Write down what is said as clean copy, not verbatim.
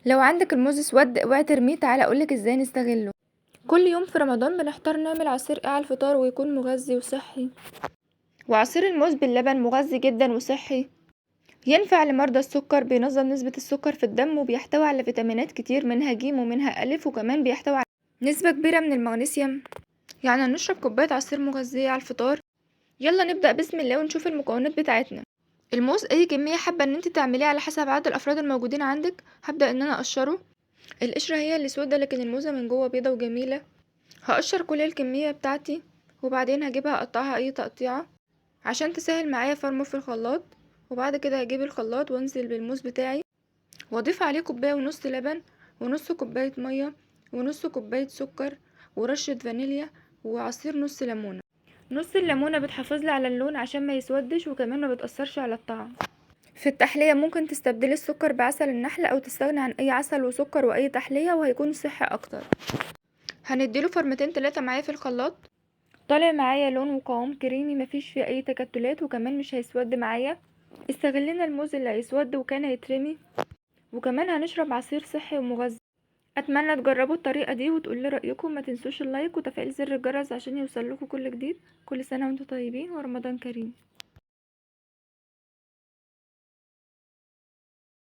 لو عندك الموز اسود اوعي ترميه، تعالى اقولك ازاي نستغله. كل يوم في رمضان بنحتار نعمل عصير ايه على الفطار ويكون مغذي وصحي. وعصير الموز باللبن مغذي جدا وصحي، ينفع لمرضى السكر، بينظم نسبة السكر في الدم وبيحتوي على فيتامينات كتير منها ج ومنها أ، وكمان بيحتوي على نسبة كبيرة من المغنيسيوم. يعني هنشرب كوباية عصير مغذية على الفطار. يلا نبدأ بسم الله ونشوف المكونات بتاعتنا. الموز اي كمية حابة ان انت تعمليه على حسب عدد الافراد الموجودين عندك. هبدأ ان انا اقشره. القشرة هي اللي سودة لكن الموزة من جوه بيضة وجميلة. هقشر كل الكمية بتاعتي وبعدين هجيبها اقطعها اي تقطيعة عشان تسهل معايا فرمه في الخلاط. وبعد كده هجيب الخلاط وانزل بالموز بتاعي واضيف عليه كوباية ونص لبن ونص كوباية مية ونص كوباية سكر ورشة فانيليا وعصير نص ليمونة. نص الليمونة بتحافظلي على اللون عشان ما يسودش وكمان ما بتأثرش على الطعم. في التحلية ممكن تستبدلي السكر بعسل النحل او تستغني عن اي عسل وسكر واي تحلية وهيكون صحي اكتر. هنديله فرمتين 3 معايا في الخلاط. طالع معايا لون وقوام كريمي مفيش فيه اي تكتلات وكمان مش هيسود معايا. استغلنا الموز اللي هيسود وكان هيترمي وكمان هنشرب عصير صحي ومغذي. اتمنى تجربوا الطريقة دي وتقولي رأيكم. ما تنسوش اللايك وتفعيل زر الجرس عشان يوصلكوا كل جديد. كل سنة وانتم طيبين ورمضان كريم.